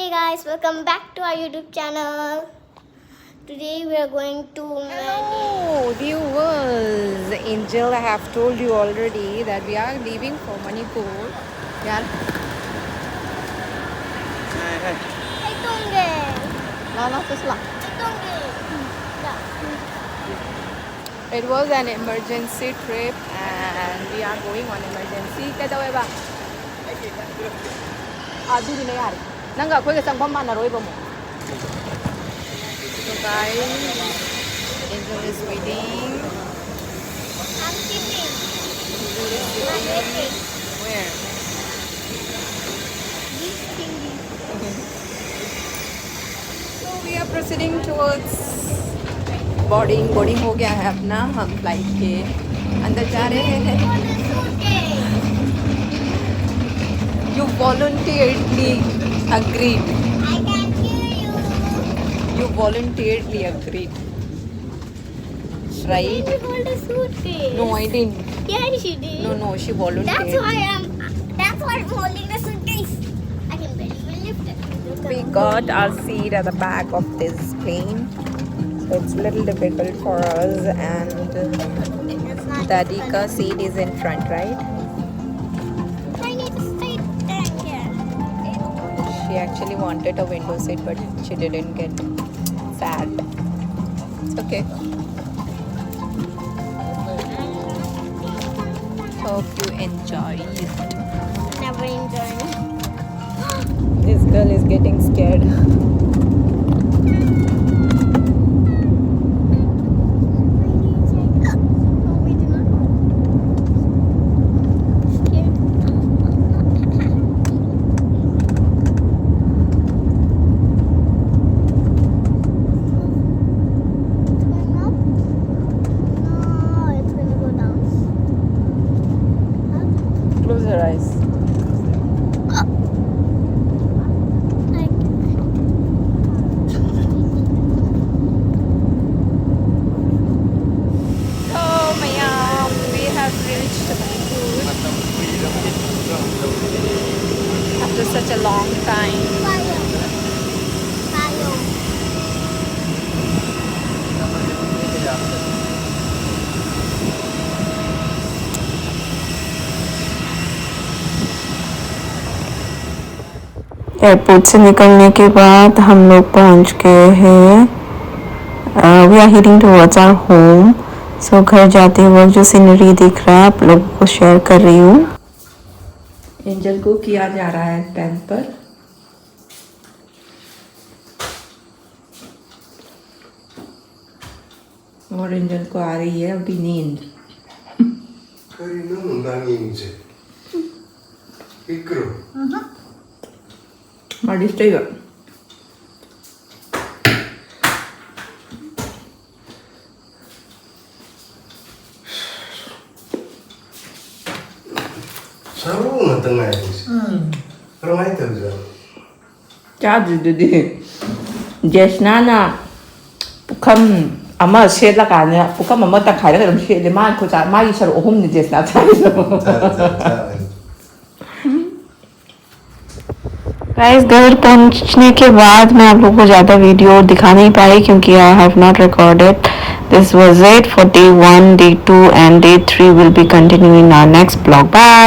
Hey guys, welcome back to our YouTube channel. Today we are going to Hello viewers, Angel, I have told you already that we are leaving for Manipur. Yeah. Tungge. Tungge. It was an emergency trip and we are going on emergency. Kadaweba. Adudi na yari. Nanga akoy kasang pamanaroy ba mo? So guys, Angel is waiting. I'm sitting. Angel is I'm sitting. waiting. Where? This thingy. So we are proceeding towards boarding हो गया है अपना. हम flight के अंदर जा रहे हैं. For the suitcase. You voluntarily agreed. I can hear you. You voluntarily agreed. Right? Can you hold the suitcase? No, I didn't. Yeah, she did. No, she volunteered. That's why I'm holding the suitcase. I can barely lift it. We got our seat at the back of this plane. So it's a little difficult for us, and It's not Dadika's seat is in front, right? I need to stay down here. She actually wanted a window seat, but she didn't get. Sad. It's okay. Hope you enjoy it. Never enjoying. This girl is getting scared. Close your eyes. Oh, Mayam, we have reached Manipur after such a long time. Airport से निकलने के बाद हम लोग पहुंच गए हैं. We are heading towards our home. So घर जाते वक्त जो सीनरी दिख रहा है आप लोगों को शेयर कर रही हूँ. एंजल को किया जा रहा है पैम्पर. और एंजल को आ रही है अभी नींद. Karina nanging siya. Ikro. मडिस्टेगा. Saru nga tengah ini sih. Ramai tahu sah. 짜주들이 제스나나 북한 아마 쉐라가네 북한 뭐 딱 가야 그럼 쉐레 많고 자 마이셔로 오홈니 제스나 차이서. Guys घर पहुंचने के बाद मैं आप लोगों को ज़्यादा वीडियो दिखा नहीं पाई क्योंकि I have not recorded. This was it for day 1, day 2 and day 3 will be continuing in our next blog. Bye.